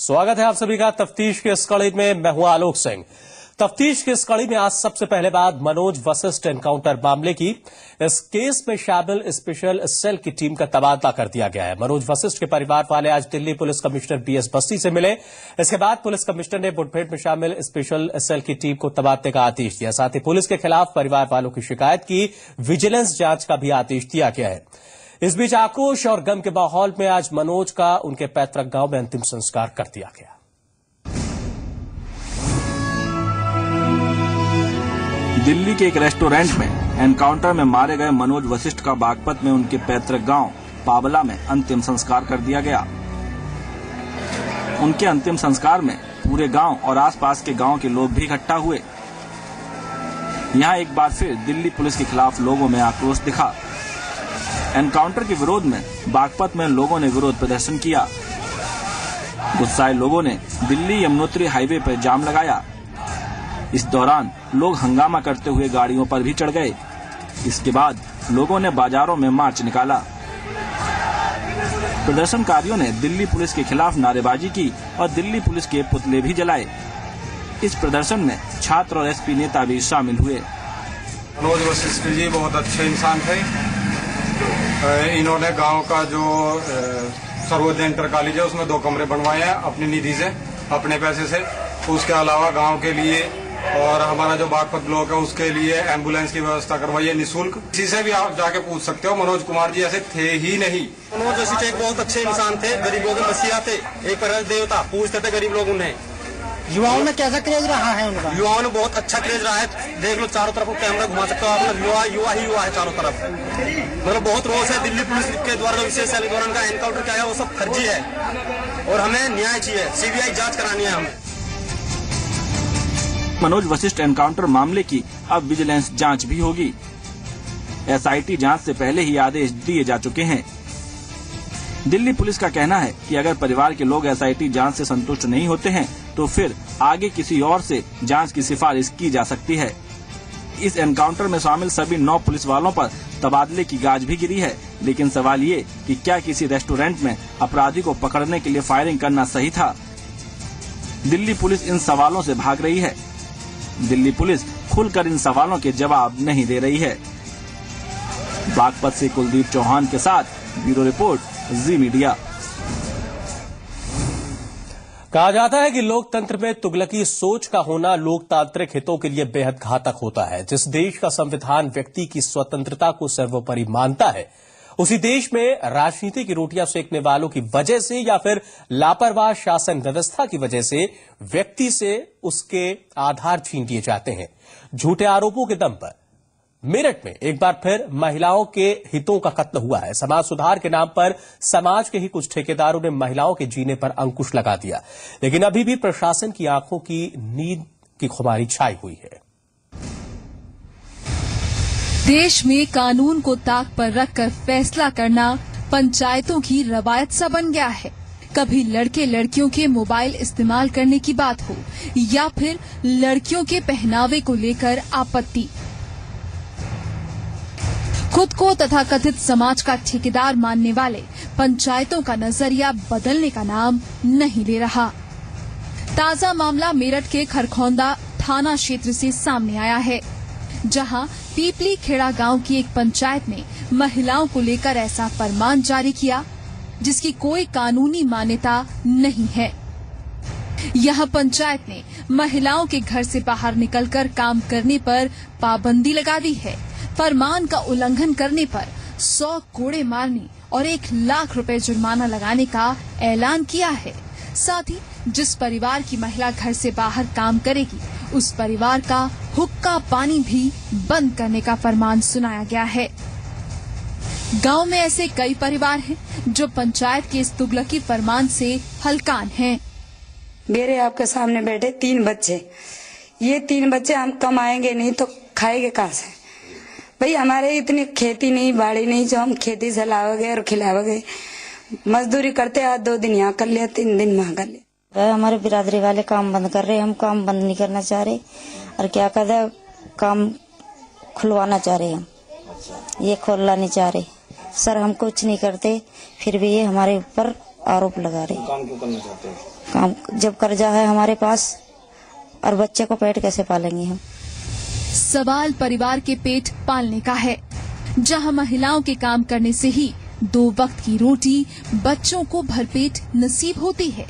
स्वागत है आप सभी का तफ्तीश की इस कड़ी में। मैं हूं आलोक सिंह। तफ्तीश की इस कड़ी में आज सबसे पहले बात मनोज वशिष्ठ एनकाउंटर मामले की। इस केस में शामिल स्पेशल सेल की टीम का तबादला कर दिया गया है। मनोज वशिष्ठ के परिवार वाले आज Delhi police commissioner BS Bassi से मिले। इसके बाद पुलिस कमिश्नर ने मुठभेड़ में शामिल स्पेशल सेल की टीम को तबादले का आदेश दिया। साथ ही पुलिस के खिलाफ परिवार वालों की शिकायत की विजिलेंस जांच का भी आदेश दिया गया है। इस बीच आक्रोश और गम के माहौल में आज मनोज का उनके पैतृक गांव में अंतिम संस्कार कर दिया गया। दिल्ली के एक रेस्टोरेंट में एनकाउंटर में मारे गए मनोज वशिष्ठ का बागपत में उनके पैतृक गांव पावला में अंतिम संस्कार कर दिया गया। उनके अंतिम संस्कार में पूरे गांव और आसपास के गांव के लोग भी इकट्ठा हुए। यहां एक बार फिर दिल्ली पुलिस के खिलाफ लोगों में आक्रोश दिखा। एनकाउंटर के विरोध में बागपत में लोगों ने विरोध प्रदर्शन किया। गुस्साए लोगों ने दिल्ली यमुनोत्री हाईवे पर जाम लगाया। इस दौरान लोग हंगामा करते हुए गाड़ियों पर भी चढ़ गए। इसके बाद लोगों ने बाजारों में मार्च निकाला। प्रदर्शनकारियों ने दिल्ली पुलिस के खिलाफ नारेबाजी की और दिल्ली पुलिस के पुतले भी जलाए। इस प्रदर्शन में छात्र और एसपी नेता भी शामिल हुए। मनोज वशिष्ठ जी बहुत अच्छे इंसान थे। इन्होंने गांव का जो सर्वोदय इंटर कॉलेज है उसमें 2 कमरे बनवाए हैं अपनी निधि से, अपने पैसे से। उसके अलावा गांव के लिए और हमारा जो बागपत ब्लॉक है उसके लिए एम्बुलेंस की व्यवस्था करवाई है निःशुल्क। किसी से भी आप जाके पूछ सकते हो, मनोज कुमार जी ऐसे थे ही नहीं। मनोज वशिष्ठ एक बहुत अच्छे इंसान थे, गरीबों के मसीहा थे, एक परम देवता, पूजते थे गरीब लोग उन्हें। युवाओं में कैसा क्रेज रहा है उनका? युवाओं में बहुत अच्छा क्रेज रहा है। देख लो चारों तरफ कैमरा घुमा सकते हो आप, युवा ही युवा है चारों तरफ। मतलब बहुत रोष है। दिल्ली पुलिस के द्वारा जो विशेष सेल द्वारा उनका एनकाउंटर किया है वो सब फर्जी है और हमें न्याय चाहिए। सीबीआई जांच करानी है हमें। मनोज वशिष्ठ एनकाउंटर मामले की अब विजिलेंस जांच भी होगी। एसआईटी जांच से पहले ही आदेश दिए जा चुके हैं। दिल्ली पुलिस का कहना है कि अगर परिवार के लोग एसआईटी जांच से संतुष्ट नहीं होते हैं तो फिर आगे किसी और से जांच की सिफारिश की जा सकती है। इस एनकाउंटर में शामिल सभी 9 पुलिस वालों पर तबादले की गाज भी गिरी है। लेकिन सवाल ये कि क्या किसी रेस्टोरेंट में अपराधी को पकड़ने के लिए फायरिंग करना सही था? दिल्ली पुलिस इन सवालों से भाग रही है। दिल्ली पुलिस खुलकर इन सवालों के जवाब नहीं दे रही है। बागपत से कुलदीप चौहान के साथ ब्यूरो रिपोर्ट, जी मीडिया। कहा जाता है कि लोकतंत्र में तुगलकी सोच का होना लोकतांत्रिक हितों के लिए बेहद घातक होता है। जिस देश का संविधान व्यक्ति की स्वतंत्रता को सर्वोपरि मानता है, उसी देश में राजनीति की रोटियां सेकने वालों की वजह से या फिर लापरवाह शासन व्यवस्था की वजह से व्यक्ति से उसके आधार छीन लिए जाते हैं। झूठे आरोपों के दम पर मेरठ में एक बार फिर महिलाओं के हितों का कत्ल हुआ है। समाज सुधार के नाम पर समाज के ही कुछ ठेकेदारों ने महिलाओं के जीने पर अंकुश लगा दिया, लेकिन अभी भी प्रशासन की आंखों की नींद की खुमारी छाई हुई है। देश में कानून को ताक पर रखकर फैसला करना पंचायतों की रवायत सा बन गया है। कभी लड़के लड़कियों के मोबाइल इस्तेमाल करने की बात हो या फिर लड़कियों के पहनावे को लेकर आपत्ति। खुद को तथाकथित समाज का ठेकेदार मानने वाले पंचायतों का नजरिया बदलने का नाम नहीं ले रहा। ताजा मामला मेरठ के खरखौंदा थाना क्षेत्र से सामने आया है, जहां पीपली खेड़ा गांव की एक पंचायत ने महिलाओं को लेकर ऐसा फरमान जारी किया जिसकी कोई कानूनी मान्यता नहीं है। यह पंचायत ने महिलाओं के घर से बाहर निकलकर काम करने पर पाबंदी लगा दी है। फरमान का उल्लंघन करने पर 100 कोड़े मारने और 1 लाख रुपए जुर्माना लगाने का ऐलान किया है। साथ ही जिस परिवार की महिला घर से बाहर काम करेगी उस परिवार का हुक्का पानी भी बंद करने का फरमान सुनाया गया है। गांव में ऐसे कई परिवार हैं जो पंचायत के इस तुगलकी फरमान से हलकान हैं। मेरे आपके सामने बैठे 3 बच्चे, ये 3 बच्चे हम कमाएंगे नहीं तो खाएंगे कहाँ से? भाई हमारे इतनी खेती नहीं, बाड़ी नहीं जो हम खेती से लाओगे और खिलाओगे। मजदूरी करते आज 2 दिन यहाँ कर लिया, 3 दिन वहाँ कर लिया। हमारे बिरादरी वाले काम बंद कर रहे, हम काम बंद नहीं करना चाह रहे और क्या कहते हैं काम खुलवाना चाह रहे, हम ये खोलना नहीं चाह रहे। सर हम कुछ नहीं करते फिर भी ये हमारे ऊपर आरोप लगा रहे। काम क्यों करना चाहते हैं? काम जब कर्जा है हमारे पास और बच्चे को पेट कैसे पालेंगे हम। सवाल परिवार के पेट पालने का है, जहां महिलाओं के काम करने से ही 2 वक्त की रोटी बच्चों को भरपेट नसीब होती है।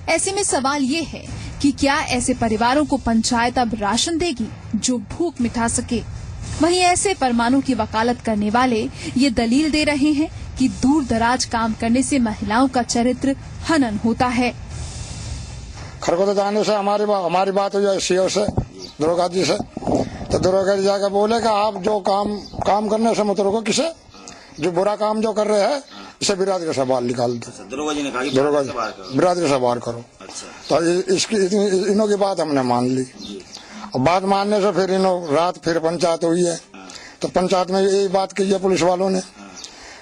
ऐसे में सवाल ये है कि क्या ऐसे परिवारों को पंचायत अब राशन देगी जो भूख मिटा सके। वहीं ऐसे फरमानों की वकालत करने वाले ये दलील दे रहे हैं कि दूर दराज काम करने से महिलाओं का चरित्र हनन होता है। खरगोदा जाने से हमारी बात हुई सीओ से, दरोगा जी से, तो दरोगा जी जाकर बोले कि आप जो काम करने से मत रोको, किसे जो बुरा काम जो कर रहे हैं इसे बिरादरी से बाहर निकाल दो। दरोगा जी ने कहा बिरादरी से बाहर करो। तो इनों की बात हमने मान ली। और बात मानने से फिर रात फिर पंचायत हुई है, तो पंचायत में यही बात की है पुलिस वालों ने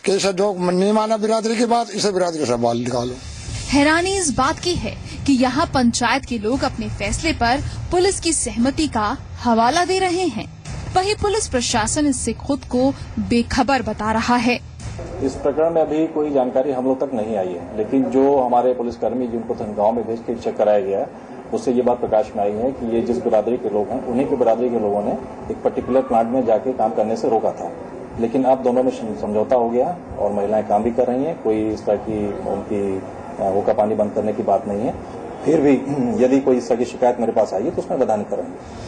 कि इसे जो नहीं माना बिरादरी की बात, इसे बिरादरी से बाहर निकालो। हैरानी इस बात की है कि यहाँ पंचायत के लोग अपने फैसले पर पुलिस की सहमति का हवाला दे रहे हैं, वहीं पुलिस प्रशासन इससे खुद को बेखबर बता रहा है। इस प्रकरण में अभी कोई जानकारी हम लोग तक नहीं आई है, लेकिन जो हमारे पुलिसकर्मी जिनको गांव में भेज के चेक कराया गया है उससे ये बात प्रकाश में आई है कि ये जिस बिरादरी के लोग हैं उन्हीं के बिरादरी के लोगों ने एक पर्टिकुलर प्लांट में जाके काम करने से रोका था, लेकिन अब दोनों में समझौता हो गया और महिलाएं काम भी कर रही हैं। कोई इस तरह की उनकी हुक्का पानी बंद करने की बात नहीं है। फिर भी यदि कोई इस तरह की शिकायत मेरे पास आई है तो उसमें वैधानिक करेंगे।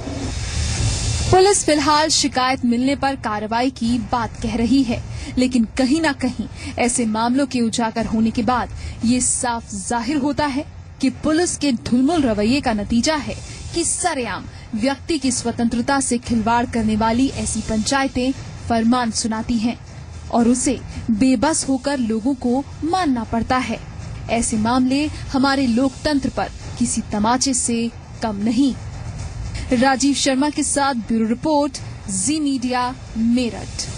पुलिस फिलहाल शिकायत मिलने पर कार्रवाई की बात कह रही है, लेकिन कहीं न कहीं ऐसे मामलों के उजागर होने के बाद ये साफ जाहिर होता है कि पुलिस के ढुलमुल रवैये का नतीजा है कि सरेआम व्यक्ति की स्वतंत्रता से खिलवाड़ करने वाली ऐसी पंचायतें फरमान सुनाती हैं और उसे बेबस होकर लोगों को मानना पड़ता है। ऐसे मामले हमारे लोकतंत्र पर किसी तमाचे से कम नहीं। राजीव शर्मा के साथ ब्यूरो रिपोर्ट, जी मीडिया, मेरठ।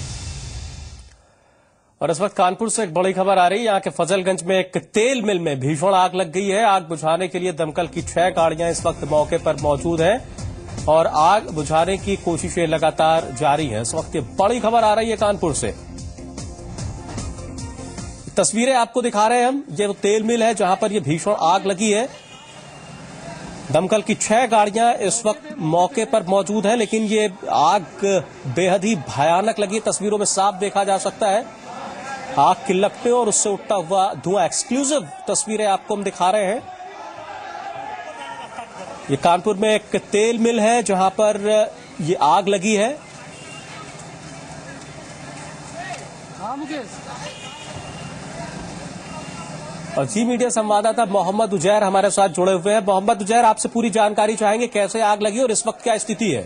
और इस वक्त कानपुर से एक बड़ी खबर आ रही है। यहाँ के फजलगंज में एक तेल मिल में भीषण आग लग गई है। आग बुझाने के लिए दमकल की 6 गाड़ियां इस वक्त मौके पर मौजूद हैं और आग बुझाने की कोशिशें लगातार जारी हैं। इस वक्त ये बड़ी खबर आ रही है कानपुर से। तस्वीरें आपको दिखा रहे हैं हम। ये वो तेल मिल है जहां पर ये भीषण आग लगी है। दमकल की 6 गाड़ियां इस वक्त मौके पर मौजूद हैं, लेकिन ये आग बेहद ही भयानक लगी। तस्वीरों में साफ देखा जा सकता है आग की लपटें और उससे उठता हुआ धुआं। एक्सक्लूसिव तस्वीरें आपको हम दिखा रहे हैं। ये कानपुर में एक तेल मिल है जहां पर ये आग लगी है। और जी मीडिया संवाददाता मोहम्मद उजैर हमारे साथ जुड़े हुए हैं। मोहम्मद उजैर, आपसे पूरी जानकारी चाहेंगे कैसे आग लगी और इस वक्त क्या स्थिति है?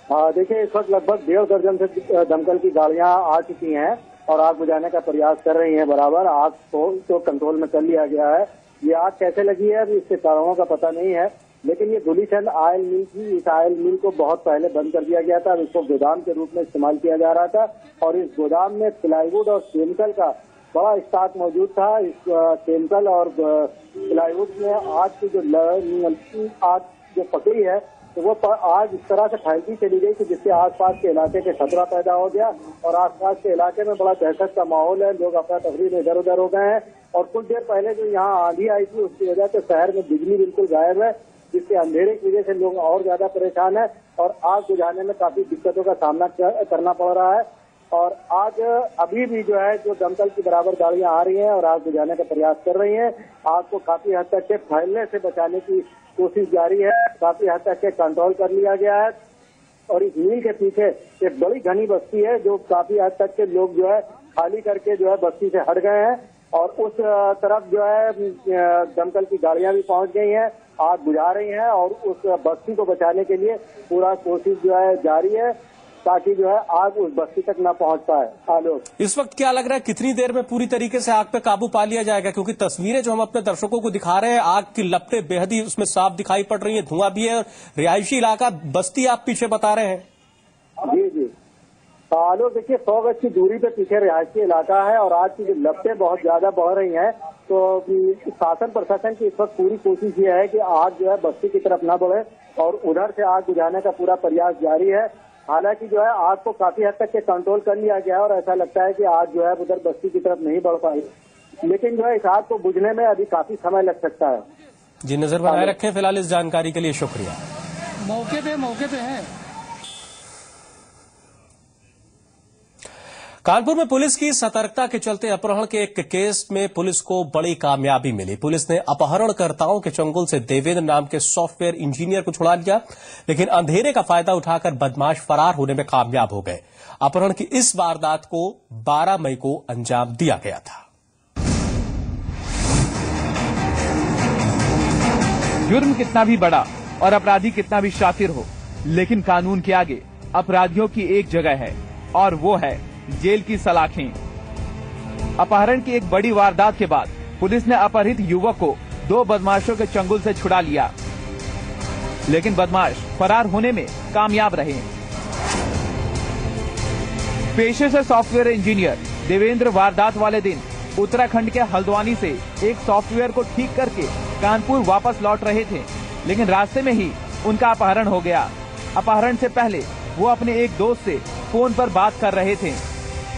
देखिए, इस वक्त लगभग 1.5 दर्जन से दमकल की गाड़ियां आ चुकी हैं और आग बुझाने का प्रयास कर रही हैं। बराबर आग को तो कंट्रोल में कर लिया गया है। ये आग कैसे लगी है अभी इसके कारणों का पता नहीं है, लेकिन ये धुलीचंद ऑयल मिल थी। इस ऑयल मिल को बहुत पहले बंद कर दिया गया था। इसको गोदाम के रूप में इस्तेमाल किया जा रहा था और इस गोदाम में प्लाईवुड और केमिकल का बड़ा स्टॉक मौजूद था। इस केमिकल और प्लाईवुड में आग की जो पकड़ी है तो वो आग इस तरह से फैलती चली गई कि जिससे आसपास के इलाके में खतरा पैदा हो गया और आसपास के इलाके में बड़ा दहशत का माहौल है। लोग अपना तफरीह में इधर उधर हो गए हैं और कुछ देर पहले जो यहाँ आंधी आई थी उसकी वजह से शहर में बिजली बिल्कुल गायब है, जिससे अंधेरे की वजह से लोग और ज्यादा परेशान है और आग बुझाने में काफी दिक्कतों का सामना करना पड़ रहा है। और आज अभी भी जो है जो दमकल की बराबर गाड़ियां आ रही हैं और आग बुझाने का प्रयास कर रही हैं। आग को काफी हद तक के फैलने से बचाने की कोशिश जारी है। काफी हद तक के कंट्रोल कर लिया गया है और इस मिल के पीछे एक बड़ी घनी बस्ती है जो काफी हद तक के लोग जो है खाली करके जो है बस्ती से हट गए हैं और उस तरफ जो है दमकल की गाड़ियां भी पहुंच गई हैं, आग बुझा रही हैं और उस बस्ती को बचाने के लिए पूरा कोशिश जो है जारी है ताकि जो है आग उस बस्ती तक न पहुंच पाए। आलोक, इस वक्त क्या लग रहा है कितनी देर में पूरी तरीके से आग पे काबू पा लिया जाएगा? क्योंकि तस्वीरें जो हम अपने दर्शकों को दिखा रहे हैं आग की लपटें बेहद ही उसमें साफ दिखाई पड़ रही है, धुआं भी है और रिहायशी इलाका बस्ती आप पीछे बता रहे हैं। जी जी आलोक, देखिए 100 गज की दूरी पे पीछे रिहायशी इलाका है और आग की जो लपटें बहुत ज्यादा बढ़ रही हैं तो शासन प्रशासन की इस वक्त पूरी कोशिश ये है कि आग जो है बस्ती की तरफ न बढ़े और उधर से आग बुझाने का पूरा प्रयास जारी है। हालांकि जो है आग को काफी हद तक के कंट्रोल कर लिया गया है और ऐसा लगता है कि आग जो है उधर बस्ती की तरफ नहीं बढ़ पाई। लेकिन जो है इस आग को बुझने में अभी काफी समय लग सकता है। जी, नजर बनाए रखें। फिलहाल इस जानकारी के लिए शुक्रिया। मौके पे है। कानपुर में पुलिस की सतर्कता के चलते अपहरण के एक केस में पुलिस को बड़ी कामयाबी मिली। पुलिस ने अपहरणकर्ताओं के चंगुल से देवेंद्र नाम के सॉफ्टवेयर इंजीनियर को छुड़ा लिया, लेकिन अंधेरे का फायदा उठाकर बदमाश फरार होने में कामयाब हो गए। अपहरण की इस वारदात को 12 मई को अंजाम दिया गया था। जुर्म कितना भी बड़ा और अपराधी कितना भी शातिर हो, लेकिन कानून के आगे अपराधियों की एक जगह है और वो है जेल की सलाखें। अपहरण की एक बड़ी वारदात के बाद पुलिस ने अपहरित युवक को 2 बदमाशों के चंगुल से छुड़ा लिया, लेकिन बदमाश फरार होने में कामयाब रहे। पेशे से सॉफ्टवेयर इंजीनियर देवेंद्र वारदात वाले दिन उत्तराखंड के हल्द्वानी से एक सॉफ्टवेयर को ठीक करके कानपुर वापस लौट रहे थे, लेकिन रास्ते में ही उनका अपहरण हो गया। अपहरण से पहले वो अपने एक दोस्त से फोन पर बात कर रहे थे,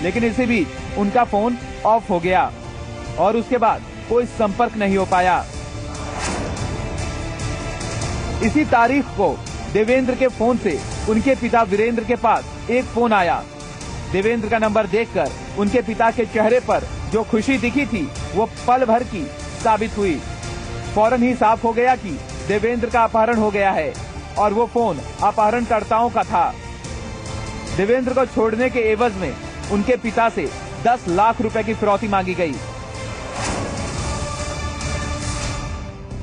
लेकिन इसी बीच उनका फोन ऑफ हो गया और उसके बाद कोई संपर्क नहीं हो पाया। इसी तारीख को देवेंद्र के फोन से उनके पिता वीरेंद्र के पास एक फोन आया। देवेंद्र का नंबर देखकर उनके पिता के चेहरे पर जो खुशी दिखी थी वो पल भर की साबित हुई। फौरन ही साफ हो गया कि देवेंद्र का अपहरण हो गया है और वो फोन अपहरणकर्ताओं का था। देवेंद्र को छोड़ने के एवज में उनके पिता से 10 लाख रुपए की फिरौती मांगी गई।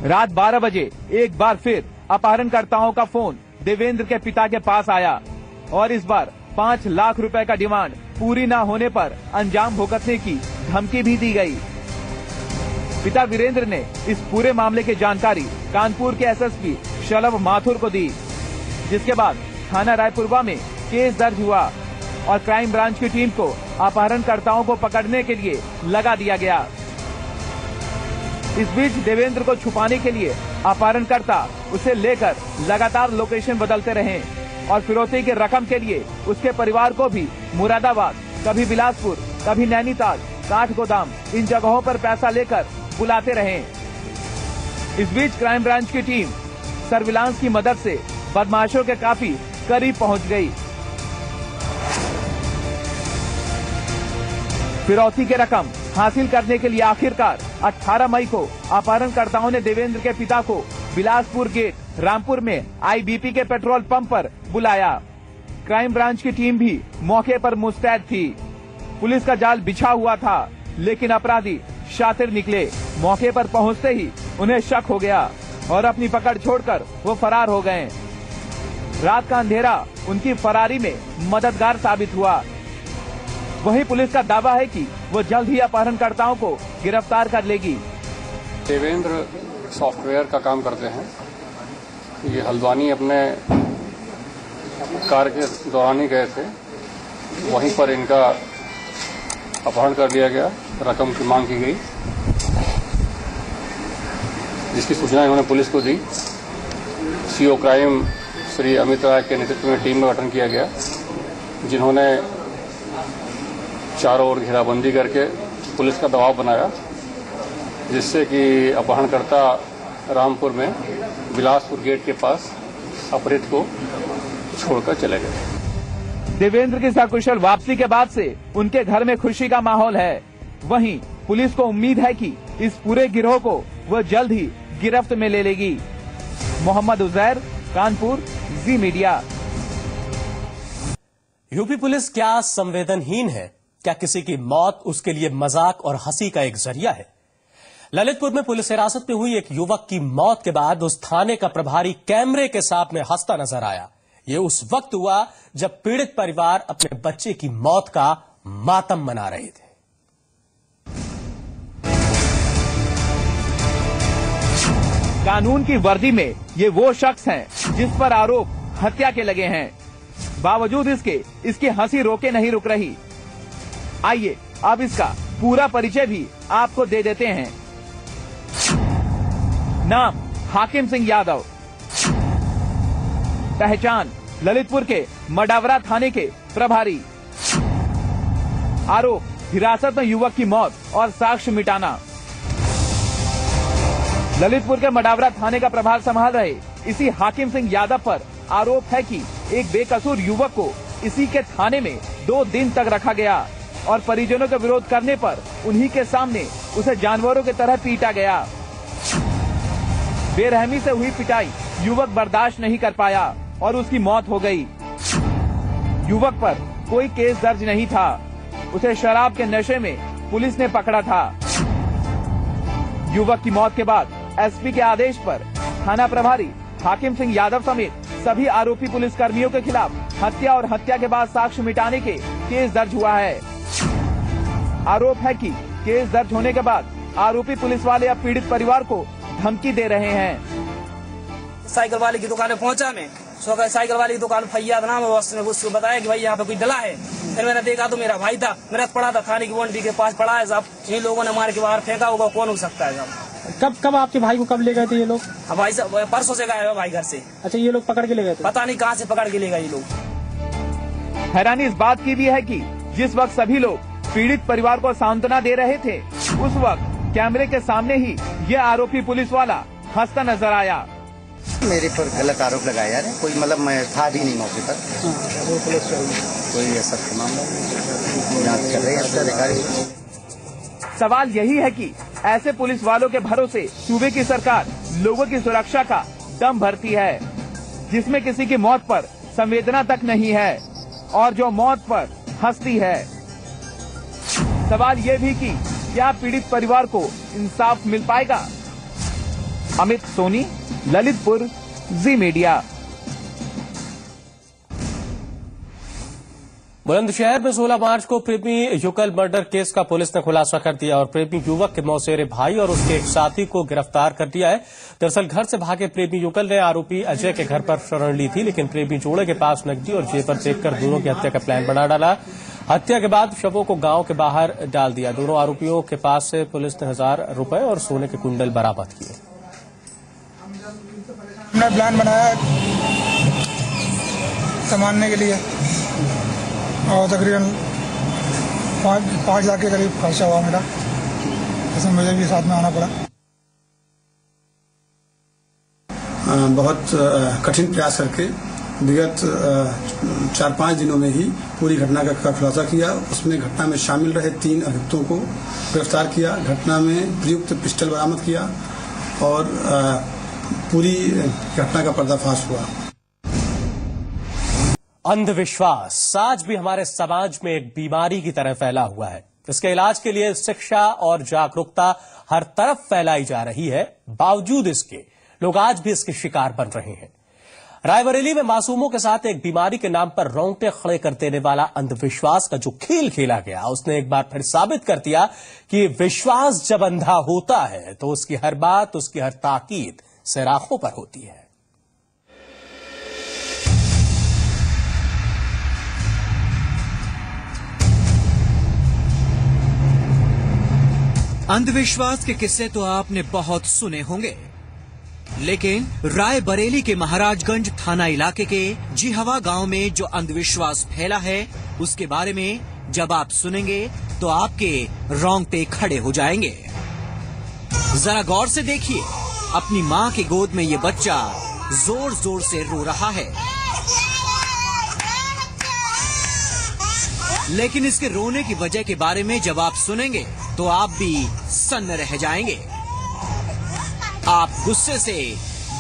रात 12 बजे एक बार फिर अपहरणकर्ताओं का फोन देवेंद्र के पिता के पास आया और इस बार 5 लाख रुपए का डिमांड पूरी न होने पर अंजाम भुगतने की धमकी भी दी गई। पिता वीरेंद्र ने इस पूरे मामले की जानकारी कानपुर के एसएसपी शलभ माथुर को दी, जिसके बाद थाना रायपुरवा में केस दर्ज हुआ और क्राइम ब्रांच की टीम को अपहरणकर्ताओं को पकड़ने के लिए लगा दिया गया। इस बीच देवेंद्र को छुपाने के लिए अपहरणकर्ता उसे लेकर लगातार लोकेशन बदलते रहे और फिरौती की रकम के लिए उसके परिवार को भी मुरादाबाद, कभी बिलासपुर, कभी नैनीताल, काठगोदाम इन जगहों पर पैसा लेकर बुलाते रहे। इस बीच क्राइम ब्रांच की टीम सर्विलांस की मदद से बदमाशों के काफी करीब पहुंच गई। फिरौती की रकम हासिल करने के लिए आखिरकार 18 मई को अपहरणकर्ताओं ने देवेंद्र के पिता को बिलासपुर गेट रामपुर में आईबीपी के पेट्रोल पंप पर बुलाया। क्राइम ब्रांच की टीम भी मौके पर मुस्तैद थी। पुलिस का जाल बिछा हुआ था, लेकिन अपराधी शातिर निकले। मौके पर पहुंचते ही उन्हें शक हो गया और अपनी पकड़ छोड़कर वो फरार हो गए। रात का अंधेरा उनकी फरारी में मददगार साबित हुआ। वहीं पुलिस का दावा है कि वो जल्द ही अपहरणकर्ताओं को गिरफ्तार कर लेगी। देवेंद्र सॉफ्टवेयर का काम करते हैं। ये हल्द्वानी अपने कार्य के दौरान ही गए थे, वहीं पर इनका अपहरण कर लिया गया, रकम की मांग की गई, जिसकी सूचना इन्होंने पुलिस को दी। सीओ क्राइम श्री अमित राय के नेतृत्व में टीम का गठन किया गया, जिन्होंने चारों ओर घेराबंदी करके पुलिस का दबाव बनाया, जिससे कि अपहरणकर्ता रामपुर में बिलासपुर गेट के पास अपहृत को छोड़कर चले गए। देवेंद्र की सकुशल वापसी के बाद से उनके घर में खुशी का माहौल है। वहीं पुलिस को उम्मीद है कि इस पूरे गिरोह को वह जल्द ही गिरफ्त में ले लेगी। मोहम्मद उजैर, कानपुर, जी मीडिया। यूपी पुलिस क्या संवेदनहीन है? क्या किसी की मौत उसके लिए मजाक और हंसी का एक जरिया है? ललितपुर में पुलिस हिरासत में हुई एक युवक की मौत के बाद उस थाने का प्रभारी कैमरे के सामने हंसता नजर आया। ये उस वक्त हुआ जब पीड़ित परिवार अपने बच्चे की मौत का मातम मना रहे थे। कानून की वर्दी में ये वो शख्स हैं जिस पर आरोप हत्या के लगे हैं। बावजूद इसकी हंसी रोके नहीं रुक रही। आइए अब इसका पूरा परिचय भी आपको दे देते हैं। नाम हाकिम सिंह यादव, पहचान ललितपुर के मडावरा थाने के प्रभारी, आरोप हिरासत में युवक की मौत और साक्ष्य मिटाना। ललितपुर के मडावरा थाने का प्रभार संभाल रहे इसी हाकिम सिंह यादव पर आरोप है कि एक बेकसूर युवक को इसी के थाने में 2 दिन तक रखा गया और परिजनों का विरोध करने पर उन्हीं के सामने उसे जानवरों की तरह पीटा गया। बेरहमी से हुई पिटाई युवक बर्दाश्त नहीं कर पाया और उसकी मौत हो गई। युवक पर कोई केस दर्ज नहीं था। उसे शराब के नशे में पुलिस ने पकड़ा था। युवक की मौत के बाद एसपी के आदेश पर थाना प्रभारी हाकिम सिंह यादव समेत सभी आरोपी पुलिस कर्मियों के खिलाफ हत्या और हत्या के बाद साक्ष्य मिटाने के केस दर्ज हुआ है। आरोप है कि केस दर्ज होने के बाद आरोपी पुलिस वाले अब पीड़ित परिवार को धमकी दे रहे हैं। साइकिल वाले की दुकान में पहुंचा मैं, साइकिल वाले की दुकान फैयाद नाम है, उसको बताया कि भाई यहाँ पे कोई डला है। फिर मैंने देखा तो मेरा भाई था, मेरा पड़ा था थाने की बाउंड्री के पास पड़ा है साहब। इन लोगों ने मार के बाहर फेंका होगा, कौन हो सकता है साहब। कब आपके भाई को कब ले गए थे ये लोग? भाई साहब परसों से गए भाई घर से। अच्छा, ये लोग पकड़ के ले गए थे? पता नहीं कहाँ से पकड़ के ले गए ये लोग। हैरानी इस बात की भी है कि जिस वक्त सभी लोग पीड़ित परिवार को सांत्वना दे रहे थे, उस वक्त कैमरे के सामने ही ये आरोपी पुलिस वाला हंसता नजर आया। मेरे पर गलत आरोप लगाया है, कोई मतलब मैं था भी नहीं मौके पर। कोई ऐसा मामला जांच कर रहे हैं अधिकारी। सवाल यही है कि ऐसे पुलिस वालों के भरोसे सूबे की सरकार लोगों की सुरक्षा का दम भरती है, जिसमें किसी की मौत पर संवेदना तक नहीं है और जो मौत पर हंसती है। सवाल ये भी कि क्या पीड़ित परिवार को इंसाफ मिल पाएगा? अमित सोनी, ललितपुर, जी मीडिया। बुलंदशहर में 16 मार्च को प्रेमी युगल मर्डर केस का पुलिस ने खुलासा कर दिया और प्रेमी युवक के मौसेरे भाई और उसके एक साथी को गिरफ्तार कर दिया है। दरअसल घर से भागे प्रेमी युगल ने आरोपी अजय के घर पर शरण ली थी, लेकिन प्रेमी जोड़े के पास नकदी और जेवर देखकर दोनों की हत्या का प्लान बना डाला। हत्या के बाद शवों को गांव के बाहर डाल दिया। दोनों आरोपियों के पास से पुलिस ने 1000 रुपए और सोने के कुंडल बरामद किए। हमने प्लान बनाया संभालने के लिए और तकरीबन 5 लाख के करीब खर्चा हुआ मेरा, इसमें मुझे भी साथ में आना पड़ा। बहुत कठिन प्रयास करके विगत 4-5 दिनों में ही पूरी घटना का खुलासा किया। उसमें घटना में शामिल रहे 3 अभियुक्तों को गिरफ्तार किया। घटना में प्रयुक्त पिस्टल बरामद किया और पूरी घटना का पर्दाफाश हुआ। अंधविश्वास आज भी हमारे समाज में एक बीमारी की तरह फैला हुआ है। इसके इलाज के लिए शिक्षा और जागरूकता हर तरफ फैलाई जा रही है। बावजूद इसके लोग आज भी इसके शिकार बन रहे हैं। रायबरेली में मासूमों के साथ एक बीमारी के नाम पर रोंगटे खड़े कर देने वाला अंधविश्वास का जो खेल खेला गया, उसने एक बार फिर साबित कर दिया कि विश्वास जब अंधा होता है तो उसकी हर बात, उसकी हर ताकीद सिर आंखों पर होती है। अंधविश्वास के किस्से तो आपने बहुत सुने होंगे, लेकिन रायबरेली के महाराजगंज थाना इलाके के जिहवा गांव में जो अंधविश्वास फैला है, उसके बारे में जब आप सुनेंगे तो आपके रोंगटे खड़े हो जाएंगे। जरा गौर से देखिए, अपनी माँ की गोद में ये बच्चा जोर जोर से रो रहा है, लेकिन इसके रोने की वजह के बारे में जब आप सुनेंगे तो आप भी सन्न रह जाएंगे। आप गुस्से से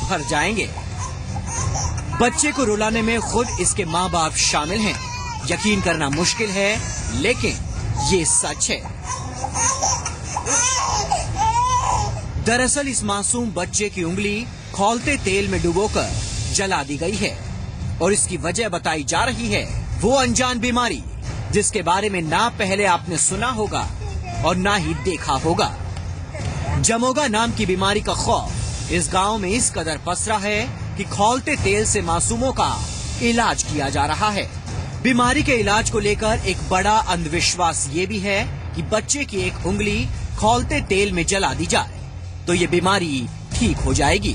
भर जाएंगे। बच्चे को रुलाने में खुद इसके माँ बाप शामिल हैं। यकीन करना मुश्किल है, लेकिन ये सच है। दरअसल इस मासूम बच्चे की उंगली खौलते तेल में डुबोकर जला दी गई है और इसकी वजह बताई जा रही है वो अनजान बीमारी जिसके बारे में ना पहले आपने सुना होगा और ना ही देखा होगा। जमोगा नाम की बीमारी का खौफ इस गांव में इस कदर पसरा है कि खौलते तेल से मासूमों का इलाज किया जा रहा है। बीमारी के इलाज को लेकर एक बड़ा अंधविश्वास ये भी है कि बच्चे की एक उंगली खौलते तेल में जला दी जाए तो ये बीमारी ठीक हो जाएगी।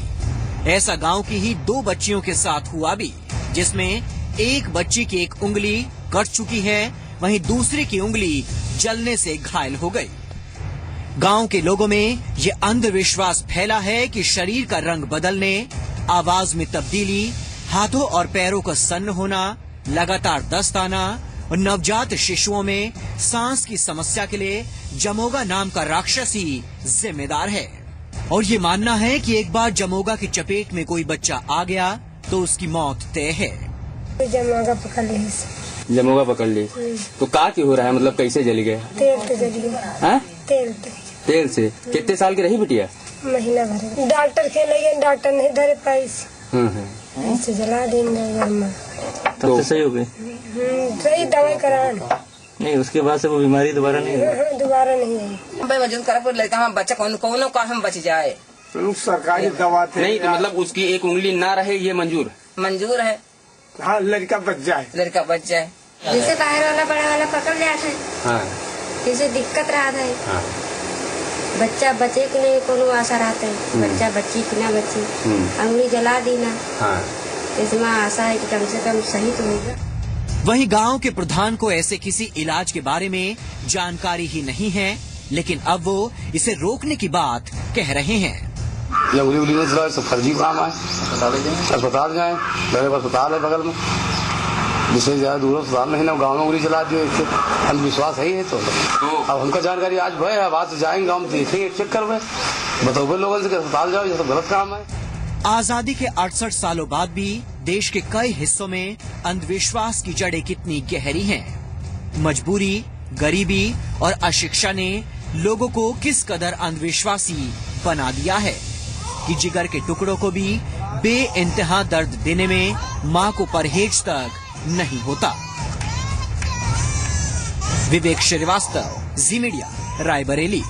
ऐसा गांव की ही 2 बच्चियों के साथ हुआ भी, जिसमें एक बच्ची की एक उंगली कट चुकी है वहीं दूसरे की उंगली जलने से घायल हो गई। गांव के लोगों में ये अंधविश्वास फैला है कि शरीर का रंग बदलने, आवाज में तब्दीली, हाथों और पैरों का सन्न होना, लगातार दस्त आना और नवजात शिशुओं में सांस की समस्या के लिए जमोगा नाम का राक्षस ही जिम्मेदार है। और ये मानना है कि एक बार जमोगा की चपेट में कोई बच्चा आ गया तो उसकी मौत तय है। जमोगा पकड़ ली। जमोगा पकड़ ली तो का क्यों हो रहा है, मतलब कैसे जली गए? तेल से जली गई। तेल से। कितने साल की रही बिटिया? महीना भर। डॉक्टर के लगे, डॉक्टर नहीं धरे पाइस, ऐसे जला देंगे। तो सही हो गई? सही दवाई करा नहीं, उसके बाद से वो बीमारी दोबारा नहीं हुई? दोबारा नहीं आई। वजन करा लड़का हम बच्चा कौन हम बच जाए। सरकारी दवा नहीं तो मतलब उसकी एक उंगली ना रहे ये मंजूर है। हाँ, लड़का बच जाए। जैसे बाहर वाला बड़ा वाला पकड़ लिया था। हाँ। जैसे दिक्कत रहा था। हाँ। बच्चा बचे कि नहीं कोनो आशा रहता है, बच्चा बच्ची कि ना बच्ची, अंगुली जला दी ना। हाँ। इसमें आशा है कि कम से कम सही तो होगा। वहीं गांव के प्रधान को ऐसे किसी इलाज के बारे में जानकारी ही नहीं है, लेकिन अब वो इसे रोकने की बात कह रहे हैं। उंगली नहीं चला, सब फर्जी काम है। अस्पताल जाए, मेरे पास अस्पताल है बगल में, जिससे ज्यादा दूर अस्पताल नहीं ना, गाँव में उंगली चला दिए। अंधविश्वास है तो अब हमका जानकारी आज भय है, बाद से जाएंगे गाँव में देखेंगे, चेक करवे, बताओ लोगों से अस्पताल जाओ, ये सब गलत काम है। आजादी के 68 सालों बाद भी देश के कई हिस्सों में अंधविश्वास की जड़ें कितनी गहरी हैं। मजबूरी, गरीबी और अशिक्षा ने लोगों को किस कदर अंधविश्वासी बना दिया है कि जिगर के टुकड़ों को भी बेइंतहा दर्द देने में मां को परहेज तक नहीं होता। विवेक श्रीवास्तव, जी मीडिया, रायबरेली।